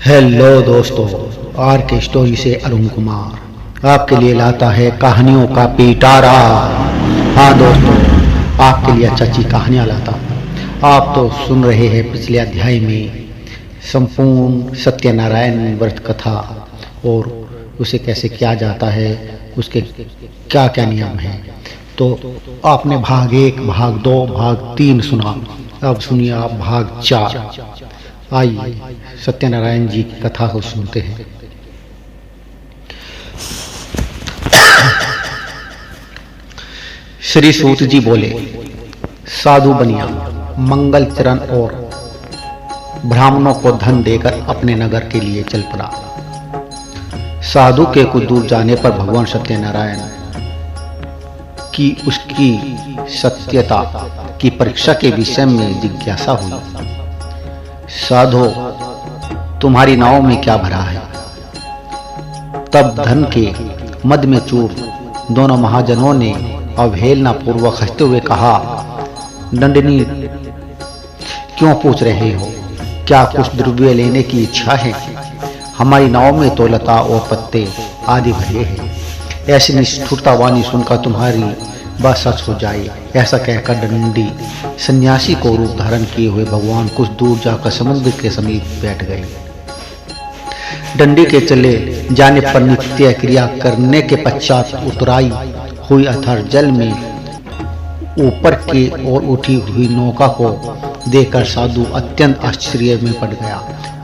Hello दोस्तों, are के story से अरुण कुमार आपके लिए लाता है कहानियों का पिटारा। हाँ दोस्तों, आपके लिए अच्छी अच्छी कहानियाँ लाता हूँ। आप तो सुन रहे हैं पिछले अध्याय में संपूर्ण सत्यनारायण व्रत कथा और उसे कैसे किया जाता है, उसके क्या क्या नियम हैं। तो आपने भाग 1, भाग 2, भाग 3 सुना। अब सुनिए आप भाग 4। आइए सत्यनारायण जी की कथा को सुनते हैं। श्री सूत जी बोले, साधु बनिया मंगल चरण और ब्राह्मणों को धन देकर अपने नगर के लिए चल पड़ा। साधु के कुछ दूर जाने पर भगवान सत्यनारायण की उसकी सत्यता की परीक्षा के विषय में जिज्ञासा हुई। साधो, तुम्हारी नाव में क्या भरा है? तब धन के मद में चूर दोनों महाजनों ने अवहेलना पूर्वक हंसते हुए कहा, दंडनी क्यों पूछ रहे हो? क्या कुछ द्रव्य लेने की इच्छा है? हमारी नाव में तो लता और पत्ते आदि भरे हैं। ऐसी निष्ठुरता वाणी सुनकर तुम्हारी बात सच हो जाए। ऐसा कहकर दंडी सन्यासी को रूप धारण किए हुए भगवान कुछ दूर जाकर समुद्र के समीप बैठ गए। दंडी के चले जाने पर नित्य क्रिया करने के पश्चात उतराई हुई अथाह जल में ऊपर की ओर उठी हुई नौका को देखकर साधु अत्यंत आश्चर्य में पड़ गया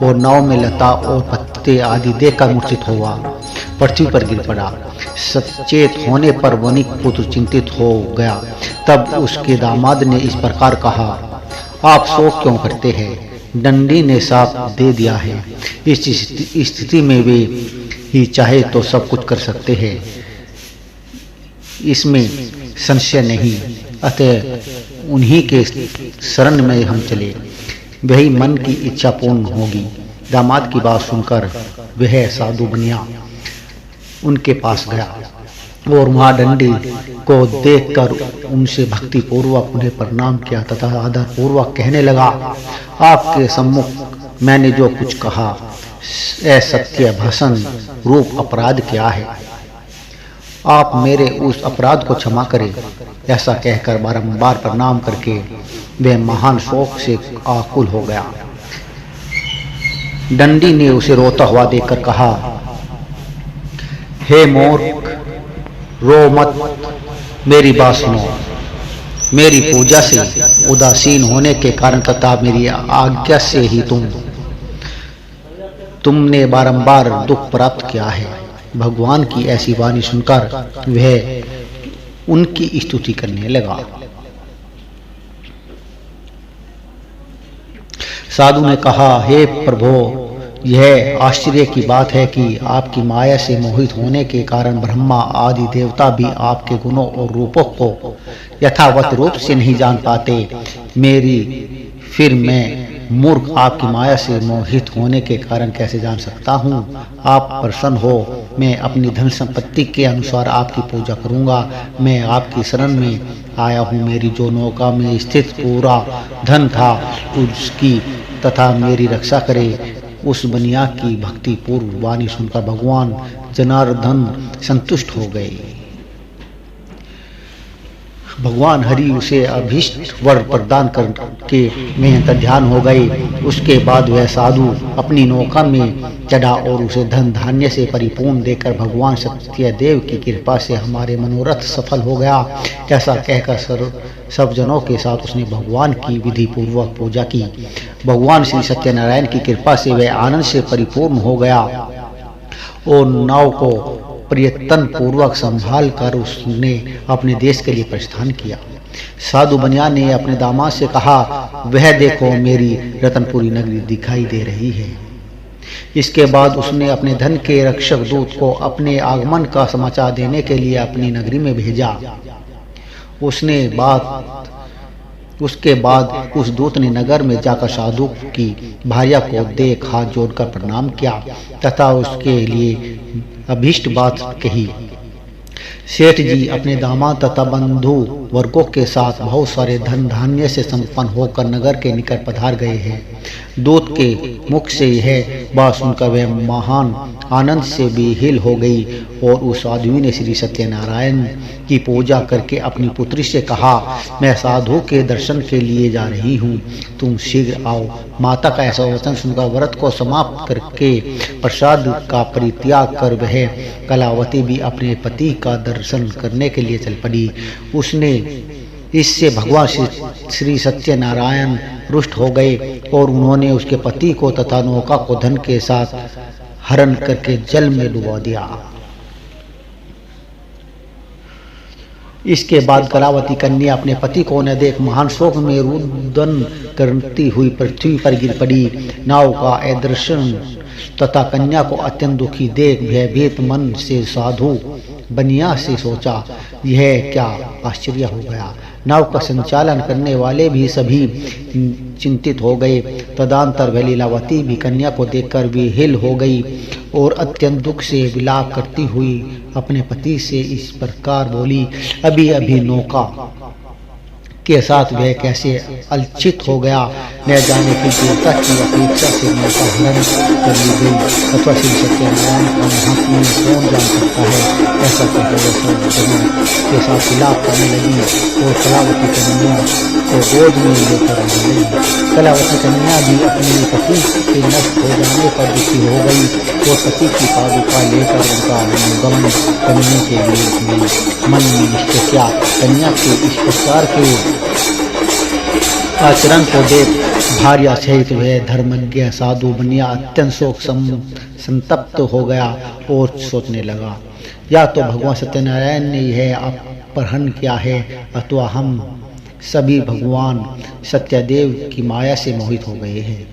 और नाव में लता और पत्ते आदि देखकर मूर्छित हुआ पृथ्वी पर गिर पड़ा। सचेत होने पर वणिक पुत्र चिंतित हो गया। तब उसके दामाद ने इस प्रकार कहा, आप शोक क्यों करते हैं? दंडी ने साथ दे दिया है। इस स्थिति में वे ही चाहे तो सब कुछ कर सकते हैं, इसमें संशय नहीं। अतः उन्हीं के शरण में हम चले, वही मन की इच्छा पूर्ण होगी। दामाद की बात सुनकर वह साधु बनिया उनके पास गया और वहां दंडी को देखकर उनसे भक्ति पूर्वक उन्हें प्रणाम किया तथा आदर पूर्वक कहने लगा, आपके सम्मुख मैंने जो कुछ कहा असत्य भाषण रूप अपराध क्या है? आप मेरे उस अपराध को क्षमा करें। ऐसा कहकर बारंबार प्रणाम करके वह महान शोक से आकुल हो गया। दंडी ने उसे रोता हुआ देखकर कहा, हे मूर्ख, रो मत, मेरी बात सुनो। मेरी पूजा से उदासीन होने के कारण तथा मेरी आज्ञा से ही तुमने बारंबार दुख प्राप्त किया है। भगवान की ऐसी वाणी सुनकर वह उनकी स्तुति करने लगा। साधु ने कहा, हे प्रभु, यह आश्चर्य की बात है कि आपकी माया से मोहित होने के कारण ब्रह्मा आदि देवता भी आपके गुणों और रूपों को यथावत रूप से नहीं जान पाते। फिर मैं मूर्ख आपकी माया से मोहित होने के कारण कैसे जान सकता हूँ? आप प्रसन्न हो, मैं अपनी धन संपत्ति के अनुसार आपकी पूजा करूँगा। मैं आपकी शरण में आया हूँ। मेरी जो नौका में स्थित पूरा धन था उसकी तथा मेरी रक्षा करे। उस बनिया की भक्ति पूर्व वाणी सुनकर भगवान जनार्दन संतुष्ट हो गए। भगवान हरि उसे अभीष्ट वर प्रदान करके में ध्यान हो गए। उसके बाद वह साधु अपनी नौका में चढ़ा और उसे धन धान्य से परिपूर्ण देकर भगवान सत्यदेव की कृपा से हमारे मनोरथ सफल हो गया। ऐसा कहकर सब जनों के साथ उसने भगवान की विधि पूर्वक पूजा की। भगवान श्री सत्यनारायण की कृपा से वह आनंद से परिपूर्ण हो गया और नाव को प्रयत्न पूर्वक संभाल कर उसने अपने देश के लिए प्रस्थान किया। साधु बनिया ने अपने दामाद से कहा, वह देखो, मेरी रतनपुरी नगरी दिखाई दे रही है। इसके बाद उसने अपने धन के रक्षक दूत को अपने आगमन का समाचार देने के लिए अपनी नगरी में भेजा। उसके बाद उस दूत ने नगर में जाकर साधु की भार्या को देख हाथ जोड़कर प्रणाम किया तथा उसके लिए अभीष्ट बात कही। सेठ जी अपने दामाद तथा बंधु वर्गों के साथ बहुत सारे धन धान्य से संपन्न होकर नगर के निकट पधार गए हैं। दूत के मुख से यह बात सुनकर वह महान आनंद से बेहिल हो गई और उस आदमी ने श्री सत्यनारायण की पूजा करके अपनी पुत्री से कहा, मैं साधु के दर्शन के लिए जा रही हूँ, तुम शीघ्र आओ। माता का ऐसा वचन सुनकर व्रत को समाप्त करके प्रसाद का परित्याग कर वह कलावती भी अपने पति का दर्शन करने के लिए चल पड़ी। उसने इससे भगवान श्री सत्यनारायण रुष्ट हो गए और उन्होंने उसके पति को तथा नौका को धन के साथ हरण करके जल में डुबा दिया। इसके बाद कलावती कन्या अपने पति को न देख महान शोक में रुदन करती हुई पृथ्वी पर गिर पड़ी। नाव का अदृश्य तथा कन्या को अत्यंत दुखी देख भयभीत मन से साधु बनिया से सोचा, यह क्या आश्चर्य हो गया। नाव का संचालन करने वाले भी सभी चिंतित हो गए। तदंतर वह लीलावती भी कन्या को देखकर विहिल हो गई और अत्यंत दुख से विलाप करती हुई अपने पति से इस प्रकार बोली, अभी अभी नौका के साथ वह कैसे अलचित हो गया, न जाने की देवता की अपेक्षा से नौका हरण कर ली गई अथवा श्री सत्यनारायण का महात्म्य कौन जान सकता है। ऐसा कहकर के साथ विलाप करने लगी और कलावती कन्या को गोद में लेकर आ गई। कलावती कन्या भी अपने पति के नष्ट हो जाने पर दुखी हो गई और पति की पादुका लेकर उनका अनुगमन करने के लिए मन में निश्चय किया। कन्या के इस प्रकार के आचरण को देख भार्या सहित वह धर्मज्ञ साधु बनिया अत्यंत शोक संतप्त हो गया और सोचने लगा, या तो भगवान सत्यनारायण ने यह अपहरण किया है अथवा हम सभी भगवान सत्यदेव की माया से मोहित हो गए हैं।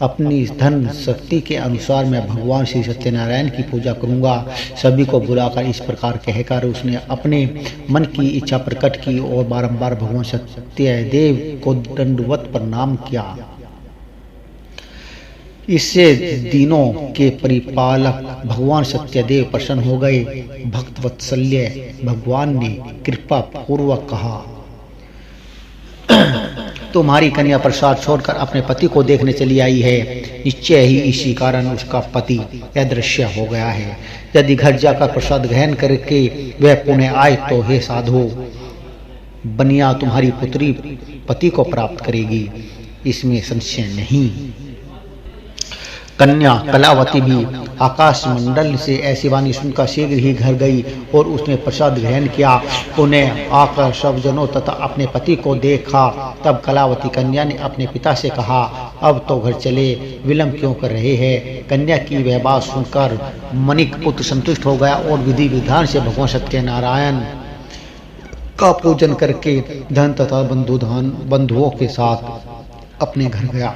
अपनी धन शक्ति के अनुसार मैं भगवान श्री सत्यनारायण की पूजा करूंगा। सभी को बुलाकर इस प्रकार कहकर उसने अपने मन की इच्छा प्रकट की और बारंबार भगवान सत्यदेव को दंडवत प्रणाम किया। इससे दिनों के परिपालक भगवान सत्यदेव प्रसन्न हो गए। भक्त वत्सल्य भगवान ने कृपा पूर्वक कहा, तुम्हारी कन्या प्रसाद छोड़कर अपने पति को देखने चली आई है। निश्चय ही इसी कारण उसका पति अदृश्य हो गया है। यदि घर जाकर प्रसाद ग्रहण करके वह पुनः आए तो हे साधु बनिया तुम्हारी पुत्री पति को प्राप्त करेगी, इसमें संशय नहीं। कन्या कलावती भी आकाश मंडल से ऐसी वाणी सुनकर शीघ्र ही घर गई और उसने प्रसाद ग्रहण किया। उन्हें आकर सब जनों तथा अपने पति को देखा। तब कलावती कन्या ने अपने पिता से कहा, अब तो घर चले, विलंब क्यों कर रहे हैं। कन्या की वह बात सुनकर मणिक पुत्र संतुष्ट हो गया और विधि विधान से भगवान सत्यनारायण का पूजन करके धन तथा बंधुओं के साथ अपने घर गया।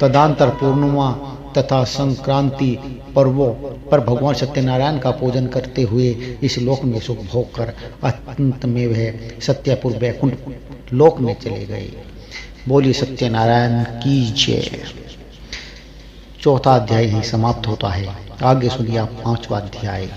तदंतर पूर्णिमा तथा संक्रांति पर्वों पर भगवान सत्यनारायण का पूजन करते हुए इस लोक में सुख भोग कर अंत में वह सत्यपुर वैकुंठ लोक में चले गए। बोलिए सत्यनारायण की जय। चौथा अध्याय ही समाप्त होता है। आगे सुनिए आप 5वां अध्याय।